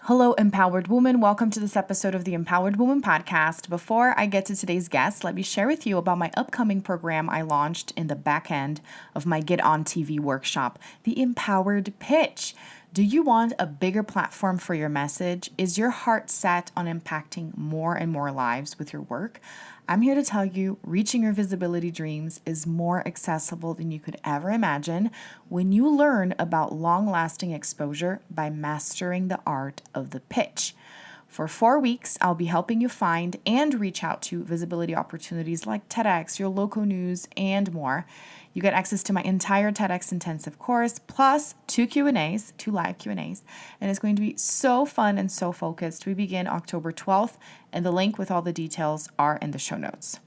Hello, Empowered Woman. Welcome to this episode of the Empowered Woman podcast. Before I get to today's guest, let me share with you about my upcoming program I launched in the back end of my Get on TV workshop, the Empowered Pitch. Do you want a bigger platform for your message? Is your heart set on impacting more and more lives with your work? I'm here to tell you, reaching your visibility dreams is more accessible than you could ever imagine when you learn about long-lasting exposure by mastering the art of the pitch. For 4 weeks, I'll be helping you find and reach out to visibility opportunities like TEDx, your local news, and more. You get access to my entire TEDx Intensive course, plus 2 live Q&As, and it's going to be so fun and so focused. We begin October 12th, and the link with all the details are in the show notes.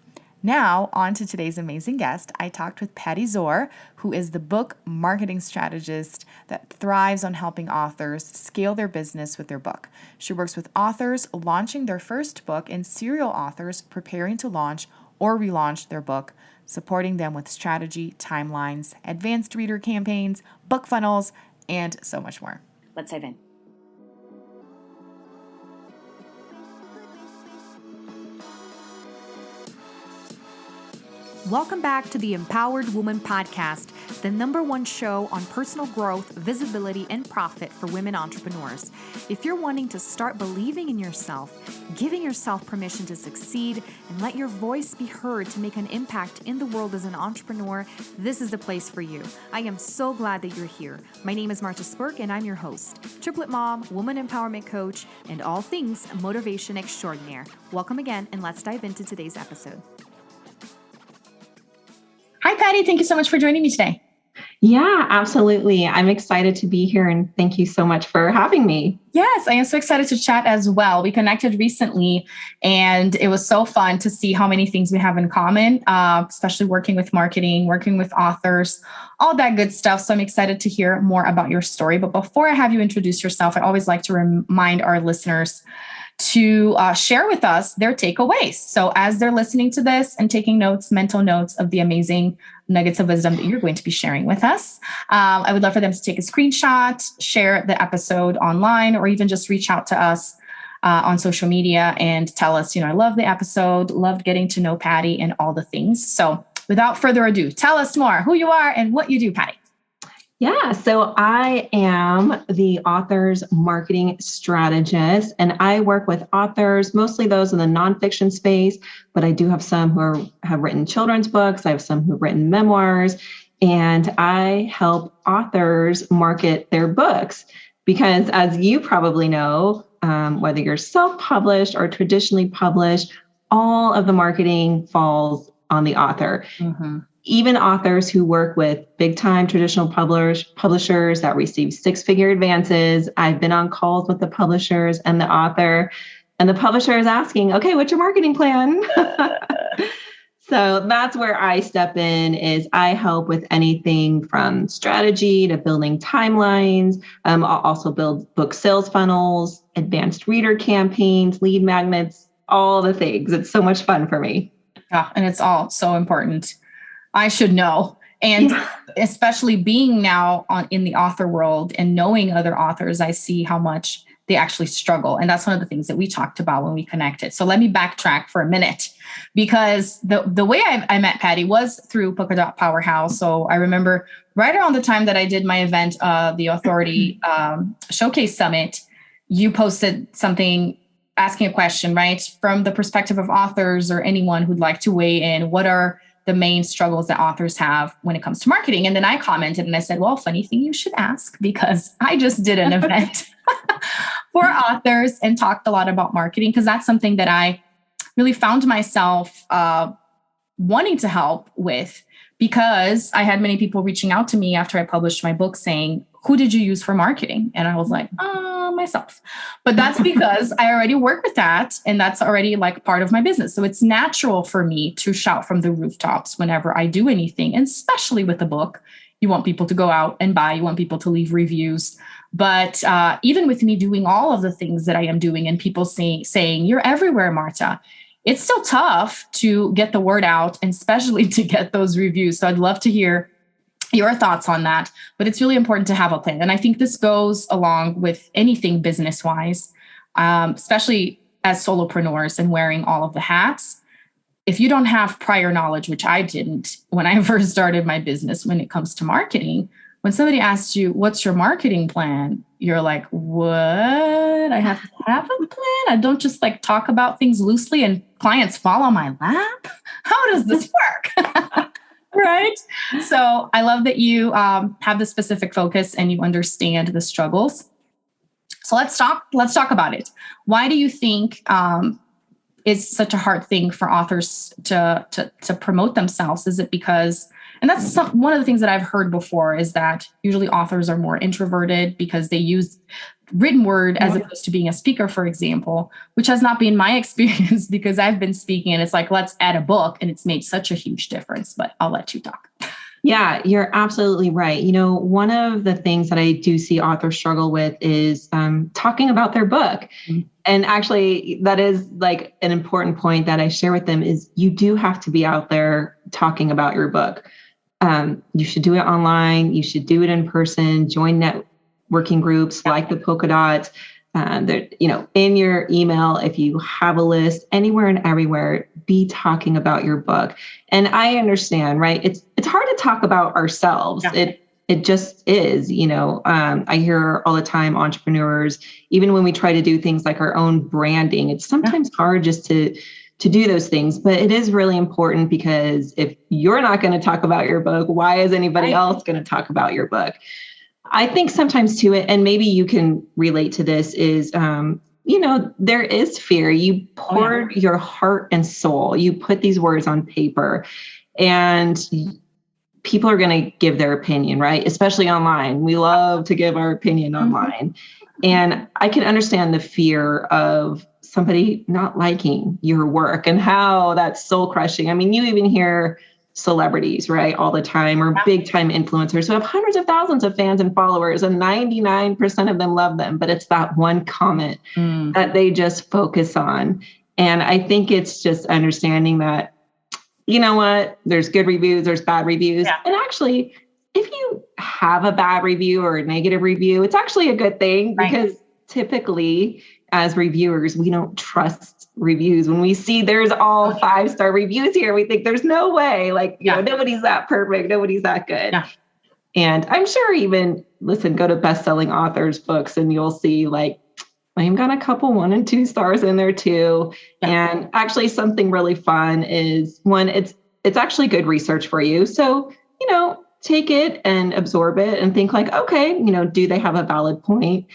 Now, on to today's amazing guest. I talked with Patti Zorr, who is the book marketing strategist that thrives on helping authors scale their business with their book. She works with authors launching their first book and serial authors preparing to launch or relaunch their book, supporting them with strategy, timelines, advanced reader campaigns, book funnels, and so much more. Let's dive in. Welcome back to the Empowered Woman podcast, the #1 show on personal growth, visibility, and profit for women entrepreneurs. If you're wanting to start believing in yourself, giving yourself permission to succeed, and let your voice be heard to make an impact in the world as an entrepreneur, this is the place for you. I am so glad that you're here. My name is Marta Spurk, and I'm your host, triplet mom, woman empowerment coach, and all things motivation extraordinaire. Welcome again, and let's dive into today's episode. Hi, Patti. Thank you so much for joining me today. Yeah, absolutely. I'm excited to be here, and thank you so much for having me. Yes, I am so excited to chat as well. We connected recently, and it was so fun to see how many things we have in common, especially working with marketing, working with authors, all that good stuff. So I'm excited to hear more about your story. But before I have you introduce yourself, I always like to remind our listeners to share with us their takeaways. So as they're listening to this and taking notes, mental notes of the amazing nuggets of wisdom that you're going to be sharing with us, I would love for them to take a screenshot, share the episode online, or even just reach out to us on social media and tell us, I love the episode, loved getting to know Patti and all the things. So without further ado, tell us more who you are and what you do, Patti. Yeah, so I am the author's marketing strategist, and I work with authors, mostly those in the nonfiction space, but I do have some who have written children's books. I have some who've written memoirs, and I help authors market their books because, as you probably know, whether you're self-published or traditionally published, all of the marketing falls on the author. Mm-hmm. Even authors who work with big-time traditional publishers that receive six-figure advances. I've been on calls with the publishers and the author, and the publisher is asking, okay, what's your marketing plan? So that's where I step in, is I help with anything from strategy to building timelines. I'll also build book sales funnels, advanced reader campaigns, lead magnets, all the things. It's so much fun for me. Oh, and it's all so important. I should know. And especially being now in the author world and knowing other authors, I see how much they actually struggle. And that's one of the things that we talked about when we connected. So let me backtrack for a minute, because the way I met Patti was through Polka Dot Powerhouse. So I remember right around the time that I did my event, the Authority Showcase Summit, you posted something asking a question, right? From the perspective of authors or anyone who'd like to weigh in, what are the main struggles that authors have when it comes to marketing? And then I commented and I said, well, funny thing you should ask, because I just did an event for authors and talked a lot about marketing, because that's something that I really found myself wanting to help with, because I had many people reaching out to me after I published my book saying, who did you use for marketing? And I was like, myself. But that's because I already work with that, and that's already like part of my business. So it's natural for me to shout from the rooftops whenever I do anything, and especially with a book. You want people to go out and buy, you want people to leave reviews. But even with me doing all of the things that I am doing and people saying, you're everywhere, Marta, it's still tough to get the word out, and especially to get those reviews. So I'd love to hear your thoughts on that. But it's really important to have a plan. And I think this goes along with anything business-wise, especially as solopreneurs and wearing all of the hats. If you don't have prior knowledge, which I didn't when I first started my business, when it comes to marketing, when somebody asks you, what's your marketing plan? You're like, what? I have to have a plan? I don't just like talk about things loosely and clients fall on my lap? How does this work? Right? So I love that you have the specific focus and you understand the struggles. So let's talk about it. Why do you think it's such a hard thing for authors to promote themselves? Is it because, and that's one of the things that I've heard before, is that usually authors are more introverted because they use written word as opposed to being a speaker, for example, which has not been my experience because I've been speaking and it's like, let's add a book, and it's made such a huge difference, but I'll let you talk. Yeah, you're absolutely right. One of the things that I do see authors struggle with is talking about their book. Mm-hmm. And actually, that is like an important point that I share with them is you do have to be out there talking about your book. You should do it online. You should do it in person, join networking groups like the Polka Dots. In your email, if you have a list, anywhere and everywhere, be talking about your book. And I understand, right? It's hard to talk about ourselves. Yeah. It just is, I hear all the time entrepreneurs, even when we try to do things like our own branding, it's sometimes hard just to do those things. But it is really important because if you're not going to talk about your book, why is anybody else going to talk about your book? I think sometimes too, and maybe you can relate to this, is, there is fear. You pour your heart and soul, you put these words on paper, and people are going to give their opinion, right? Especially online. We love to give our opinion online. And I can understand the fear of somebody not liking your work and how that's soul crushing. I mean, you even hear celebrities, right, all the time, or big time influencers who have hundreds of thousands of fans and followers, and 99% of them love them. But it's that one comment that they just focus on. And I think it's just understanding that, you know what, there's good reviews, there's bad reviews. Yeah. And actually, if you have a bad review or a negative review, it's actually a good thing, because typically as reviewers, we don't trust reviews. When we see there's all 5-star reviews here, we think there's no way, nobody's that perfect. Nobody's that good. Yeah. And I'm sure even, go to best-selling authors' books and you'll see I've got a couple 1 and 2 stars in there too. Yeah. And actually something really fun is it's actually good research for you. So, take it and absorb it and think okay, do they have a valid point?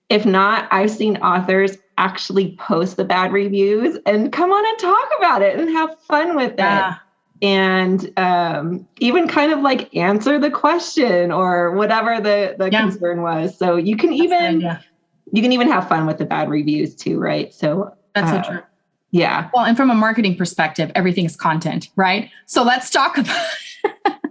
If not, I've seen authors actually post the bad reviews and come on and talk about it and have fun with it. And even kind of answer the question or whatever the concern was. So you can even have fun with the bad reviews too, right? So that's so true. Yeah. Well, and from a marketing perspective, everything is content, right? So let's talk about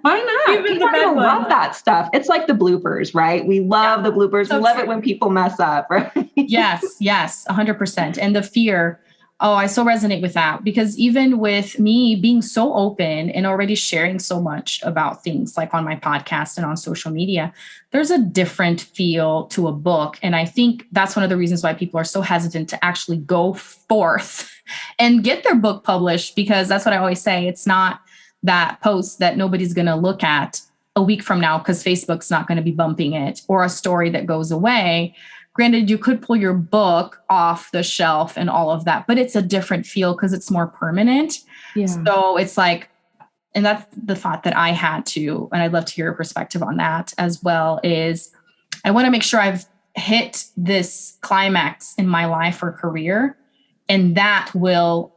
why not? People love that stuff. It's like the bloopers, right? We love the bloopers. So we love it when people mess up, right? Yes, 100%. And the fear, I so resonate with that, because even with me being so open and already sharing so much about things like on my podcast and on social media, there's a different feel to a book. And I think that's one of the reasons why people are so hesitant to actually go forth and get their book published, because that's what I always say. It's not that post that nobody's going to look at a week from now because Facebook's not going to be bumping it, or a story that goes away. Granted, you could pull your book off the shelf and all of that, but it's a different feel because it's more permanent. Yeah. So it's and that's the thought that I had too, and I'd love to hear your perspective on that as well, is I want to make sure I've hit this climax in my life or career, and that will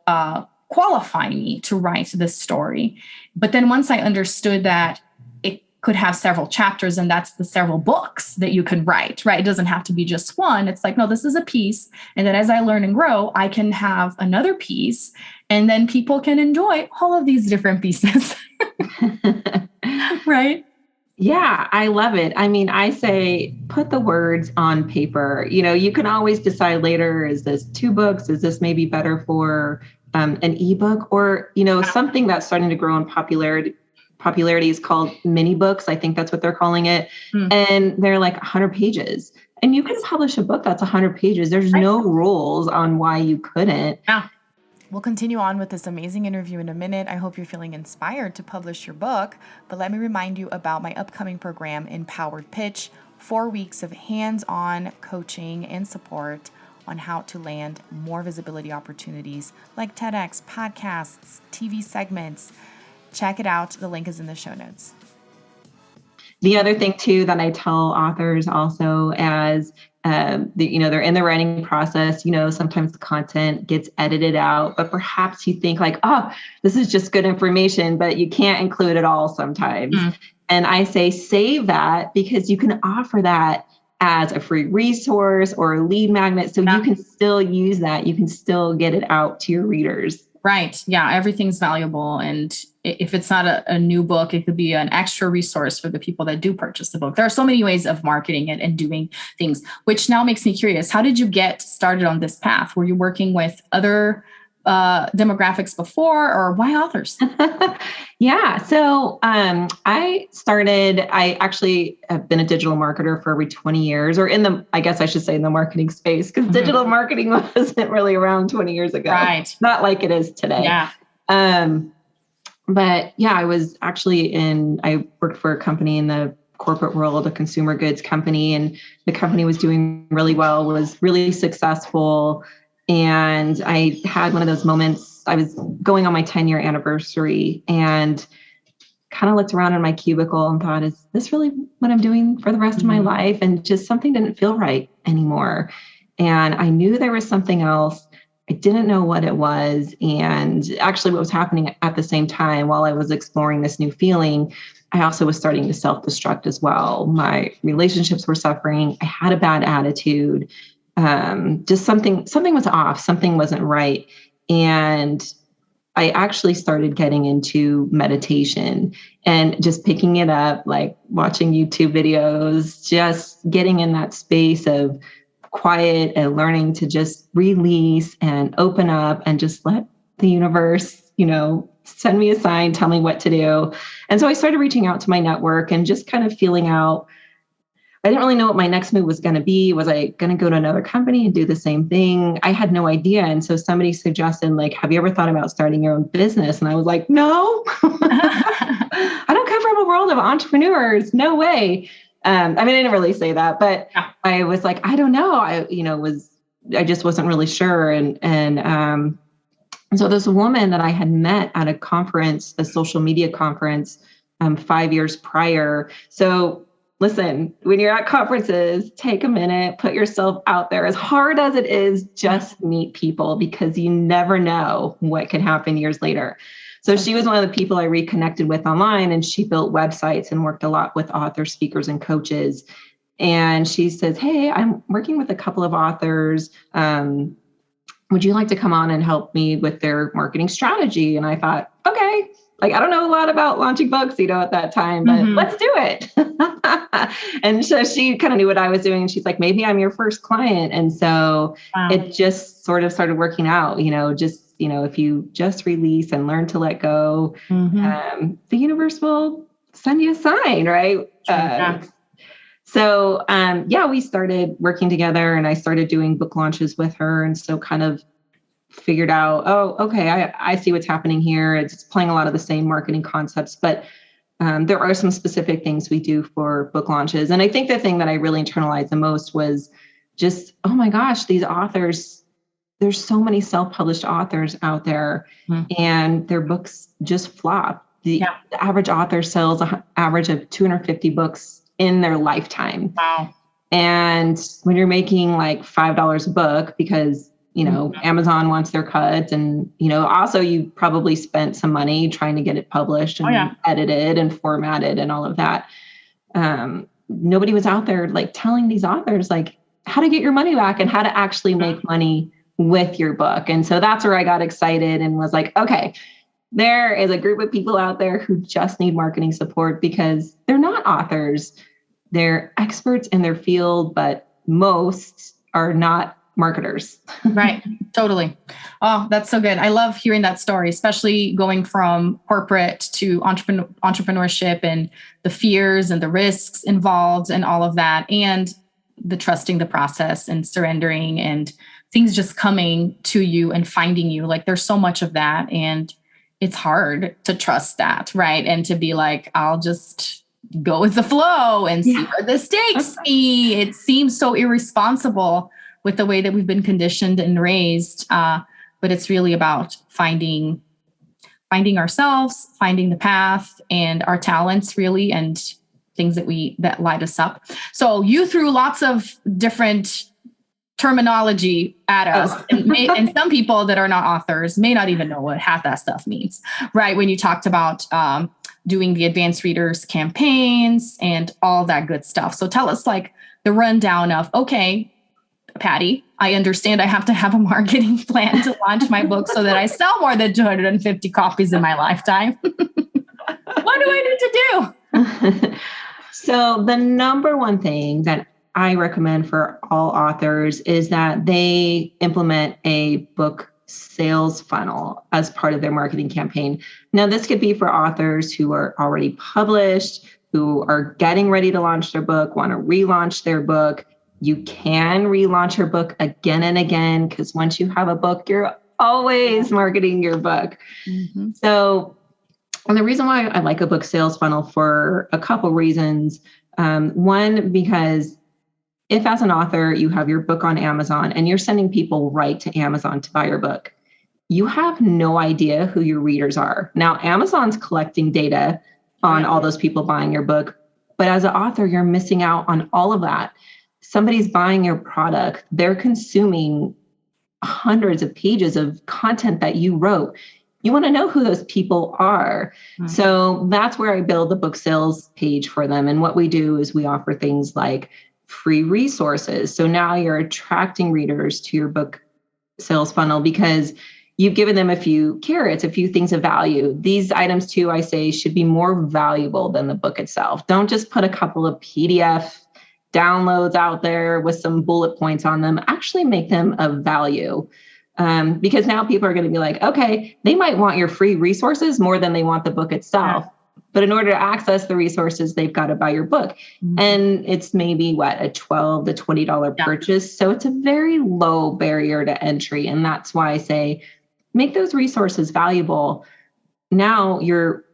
qualify me to write this story. But then once I understood that it could have several chapters, and that's the several books that you can write, right? It doesn't have to be just one. It's no, this is a piece. And then as I learn and grow, I can have another piece, and then people can enjoy all of these different pieces. Right? Yeah, I love it. I mean, I say, put the words on paper. You can always decide later, is this 2 books? Is this maybe better for an ebook, or, something that's starting to grow in popularity popularity is called mini books. I think that's what they're calling it. And they're like 100 pages. And you can publish a book that's 100 pages. There's no rules on why you couldn't. Yeah. We'll continue on with this amazing interview in a minute. I hope you're feeling inspired to publish your book, but let me remind you about my upcoming program, Empowered Pitch, 4 weeks of hands-on coaching and support on how to land more visibility opportunities like TEDx, podcasts, TV segments. Check it out. The link is in the show notes. The other thing too that I tell authors also as they're in the writing process, sometimes the content gets edited out, but perhaps you think like, oh, this is just good information, but you can't include it all sometimes. And I say, save that, because you can offer that as a free resource or a lead magnet. So you can still use that. You can still get it out to your readers. Right. Yeah. Everything's valuable. And if it's not a new book, it could be an extra resource for the people that do purchase the book. There are so many ways of marketing it and doing things, which now makes me curious. How did you get started on this path? Were you working with other demographics before, or why authors? Yeah. So I actually have been a digital marketer for over 20 years, or in the marketing space, because digital marketing wasn't really around 20 years ago. Right. Not like it is today. Yeah. But yeah, I was actually I worked for a company in the corporate world, a consumer goods company, and the company was doing really well, was really successful. And I had one of those moments. I was going on my 10-year anniversary and kind of looked around in my cubicle and thought, is this really what I'm doing for the rest of my life? And just something didn't feel right anymore. And I knew there was something else. I didn't know what it was. And actually what was happening at the same time while I was exploring this new feeling, I also was starting to self-destruct as well. My relationships were suffering. I had a bad attitude. Just something was off. Something wasn't right. And I actually started getting into meditation and just picking it up, like watching YouTube videos, just getting in that space of quiet and learning to just release and open up and just let the universe, send me a sign, tell me what to do. And so I started reaching out to my network and just kind of feeling out. I didn't really know what my next move was going to be. Was I going to go to another company and do the same thing? I had no idea. And so somebody suggested, like, have you ever thought about starting your own business? And I was like, no, I don't come from a world of entrepreneurs. No way. I didn't really say that, but I was like, I don't know. I just wasn't really sure. And so this woman that I had met at a conference, a social media conference, 5 years prior. So listen, when you're at conferences, take a minute, put yourself out there. As hard as it is, just meet people, because you never know what could happen years later. So she was one of the people I reconnected with online, and she built websites and worked a lot with authors, speakers, and coaches. And she says, hey, I'm working with a couple of authors. Would you like to come on and help me with their marketing strategy? And I thought, okay. Like, I don't know a lot about launching books, at that time, but let's do it. And so she kind of knew what I was doing. And she's like, maybe I'm your first client. And so it just sort of started working out, if you just release and learn to let go, the universe will send you a sign, right? So we started working together, and I started doing book launches with her. And so kind of figured out, oh, okay, I see what's happening here. It's playing a lot of the same marketing concepts, but there are some specific things we do for book launches. And I think the thing that I really internalized the most was just, oh my gosh, these authors, there's so many self-published authors out there, and their books just flop. The average author sells an average of 250 books in their lifetime. Wow. And when you're making like $5 a book, because Amazon wants their cut. And, also you probably spent some money trying to get it published and edited and formatted and all of that. Nobody was out there like telling these authors like how to get your money back and how to actually make money with your book. And so that's where I got excited and was like, okay, there is a group of people out there who just need marketing support, because they're not authors. They're experts in their field, but most are not marketers. Right. Totally. Oh, that's so good. I love hearing that story, especially going from corporate to entrepreneurship and the fears and the risks involved and all of that, and the trusting the process and surrendering and things just coming to you and finding you. Like there's so much of that. And it's hard to trust that, right? And to be like, I'll just go with the flow and see where this takes me. It seems so irresponsible with the way that we've been conditioned and raised. But it's really about finding ourselves, finding the path and our talents really, and things that light us up. So you threw lots of different terminology at us. And some people that are not authors may not even know what half that stuff means, right? When you talked about doing the advanced readers campaigns and all that good stuff. So tell us like the rundown of, okay, Patti, I understand I have to have a marketing plan to launch my book so that I sell more than 250 copies in my lifetime. What do I need to do? So the number one thing that I recommend for all authors is that they implement a book sales funnel as part of their marketing campaign. Now, this could be for authors who are already published, who are getting ready to launch their book, want to relaunch their book. You can relaunch your book again and again, because once you have a book, you're always marketing your book. Mm-hmm. So, and the reason why I like a book sales funnel for a couple reasons. One, because if as an author, you have your book on Amazon and you're sending people right to Amazon to buy your book, you have no idea who your readers are. Now, Amazon's collecting data on all those people buying your book, but as an author, you're missing out on all of that. Somebody's buying your product. They're consuming hundreds of pages of content that you wrote. You want to know who those people are. Mm-hmm. So that's where I build the book sales page for them. And what we do is we offer things like free resources. So now you're attracting readers to your book sales funnel because you've given them a few carrots, a few things of value. These items too, I say, should be more valuable than the book itself. Don't just put a couple of PDF downloads out there with some bullet points on them. Actually make them of value. Because now people are going to be like, okay, they might want your free resources more than they want the book itself. Yeah. But in order to access the resources, they've got to buy your book. Mm-hmm. And it's maybe a $12 to $20 purchase. So it's a very low barrier to entry. And that's why I say, make those resources valuable. Now you're,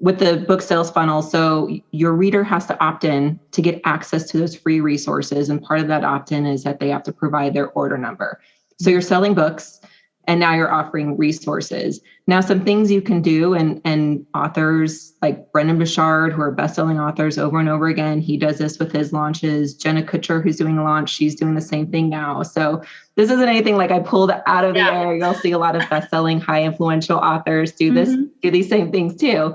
with the book sales funnel. So your reader has to opt in to get access to those free resources. And part of that opt-in is that they have to provide their order number. So you're selling books and now you're offering resources. Now, some things you can do, and authors like Brendan Burchard, who are best-selling authors over and over again, he does this with his launches. Jenna Kutcher, who's doing a launch, she's doing the same thing now. So this isn't anything like I pulled out of the air. You'll see a lot of best-selling, high influential authors do these same things too.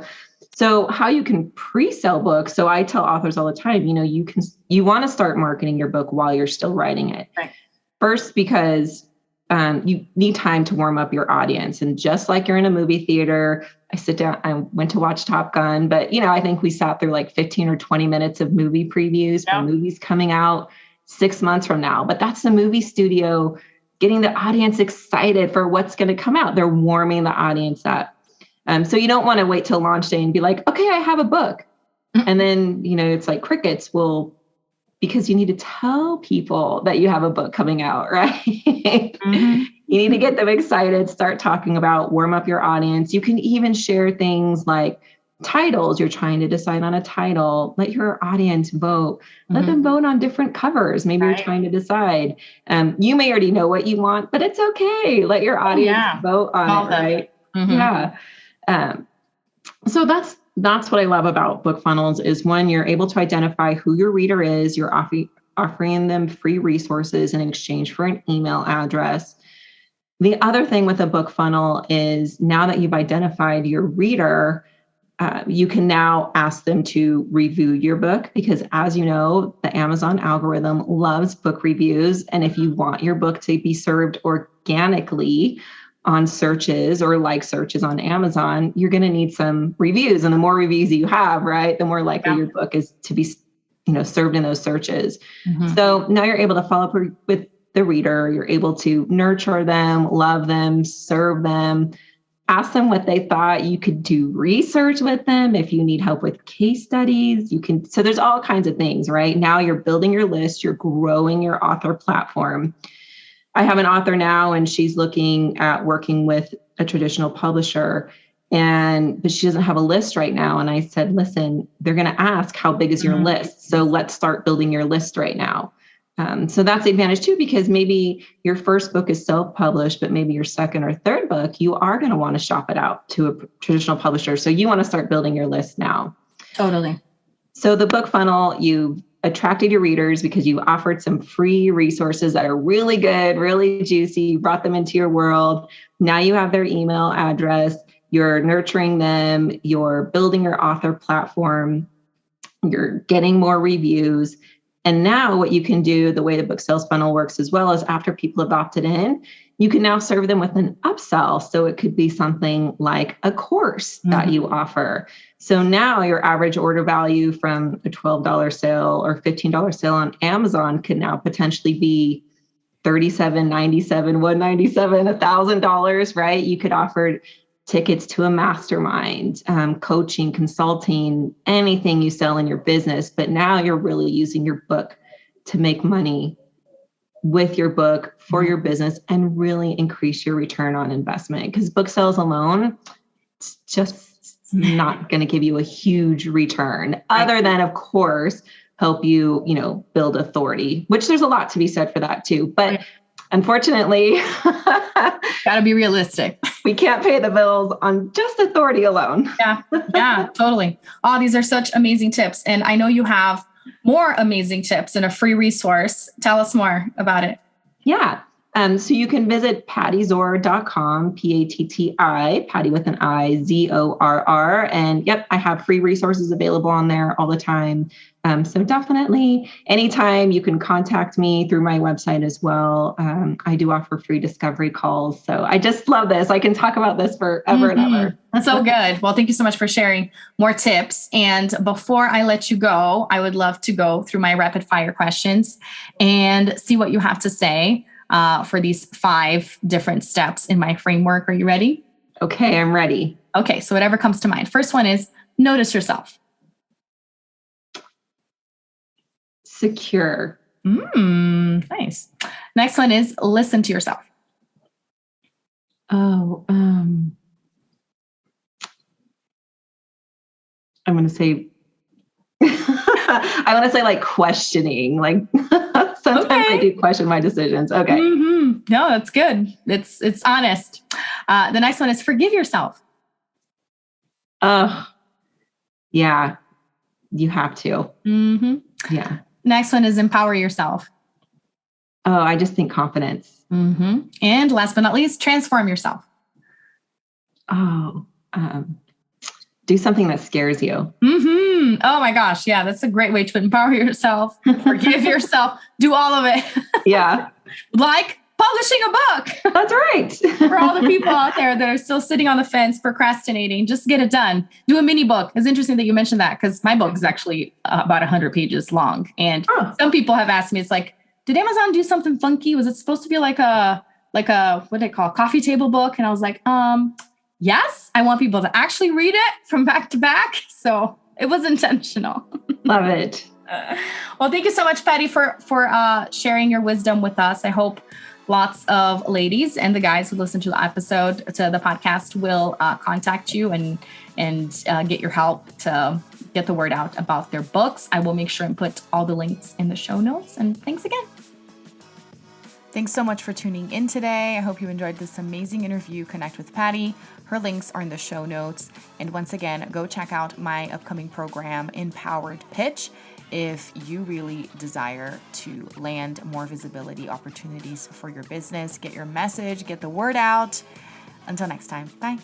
So how you can pre-sell books. So I tell authors all the time, you want to start marketing your book while you're still writing it. Right. First, because you need time to warm up your audience. And just like you're in a movie theater, I went to watch Top Gun, but I think we sat through like 15 or 20 minutes of movie previews for movies coming out 6 months from now. But that's the movie studio getting the audience excited for what's going to come out. They're warming the audience up. So you don't want to wait till launch day and be like, okay, I have a book. Mm-hmm. And then, it's like crickets. Because you need to tell people that you have a book coming out, right? Mm-hmm. You need to get them excited, start talking about, warm up your audience. You can even share things like titles. You're trying to decide on a title. Let your audience vote. Let them vote on different covers. Maybe you're trying to decide. You may already know what you want, but it's okay. Let your audience vote on it, right? Mm-hmm. Yeah. So that's what I love about book funnels is when you're able to identify who your reader is, you're offering them free resources in exchange for an email address. The other thing with a book funnel is now that you've identified your reader, you can now ask them to review your book because as you know, the Amazon algorithm loves book reviews. And if you want your book to be served organically on searches or like searches on Amazon, you're going to need some reviews. And the more reviews you have, right, the more likely your book is to be, served in those searches. Mm-hmm. So now you're able to follow up with the reader. You're able to nurture them, love them, serve them, ask them what they thought. You could do research with them. If you need help with case studies, you can. So there's all kinds of things, right? Now you're building your list, you're growing your author platform. I have an author now, and she's looking at working with a traditional publisher, but she doesn't have a list right now. And I said, listen, they're going to ask, how big is your list? So let's start building your list right now. So that's the advantage too, because maybe your first book is self-published, but maybe your second or third book, you are going to want to shop it out to a traditional publisher. So you want to start building your list now. Totally. So the book funnel, you attracted your readers because you offered some free resources that are really good, really juicy. You brought them into your world. Now you have their email address. You're nurturing them. You're building your author platform. You're getting more reviews. And now what you can do, the way the book sales funnel works as well, is after people have opted in, you can now serve them with an upsell. So it could be something like a course that you offer. So now your average order value from a $12 sale or $15 sale on Amazon could now potentially be $37.97, $197, $1,000, right? You could offer tickets to a mastermind, coaching, consulting, anything you sell in your business. But now you're really using your book to make money with your book for your business and really increase your return on investment. Because book sales alone, it's just not going to give you a huge return other than, of course, help you, build authority, which there's a lot to be said for that too. But unfortunately, gotta be realistic. We can't pay the bills on just authority alone. Yeah, totally. Oh, these are such amazing tips. And I know you have more amazing tips in a free resource. Tell us more about it. Yeah. So you can visit pattizorr.com, P-A-T-T-I, Patti with an I, Z-O-R-R. And yep, I have free resources available on there all the time. So definitely anytime you can contact me through my website as well. I do offer free discovery calls. So I just love this. I can talk about this forever and ever. That's so good. Well, thank you so much for sharing more tips. And before I let you go, I would love to go through my rapid fire questions and see what you have to say for these 5 different steps in my framework. Are you ready? Okay, I'm ready. Okay, so whatever comes to mind. First one is notice yourself. Secure. Nice. Next one is listen to yourself. I'm going to say, like questioning, like sometimes I do question my decisions. Okay. No, that's good. It's honest. The next one is forgive yourself. Yeah, you have to. Yeah. Next one is empower yourself. Oh, I just think confidence. And last but not least, transform yourself. Do something that scares you. Oh my gosh. Yeah, that's a great way to empower yourself. Forgive yourself. Do all of it. Yeah. Like publishing a book. That's right. For all the people out there that are still sitting on the fence, procrastinating, just get it done. Do a mini book. It's interesting that you mentioned that because my book is actually about 100 pages long. And some people have asked me, it's like, did Amazon do something funky? Was it supposed to be like a what do they call coffee table book? And I was like, yes, I want people to actually read it from back to back. So it was intentional. Love it. Well, thank you so much, Patti, for sharing your wisdom with us. I hope lots of ladies and the guys who listen to the episode, to the podcast, will contact you and get your help to get the word out about their books. I will make sure and put all the links in the show notes. And thanks again. Thanks so much for tuning in today. I hope you enjoyed this amazing interview. Connect with Patti. Her links are in the show notes. And once again, go check out my upcoming program, Empowered Pitch, if you really desire to land more visibility opportunities for your business, get your message, get the word out. Until next time, bye.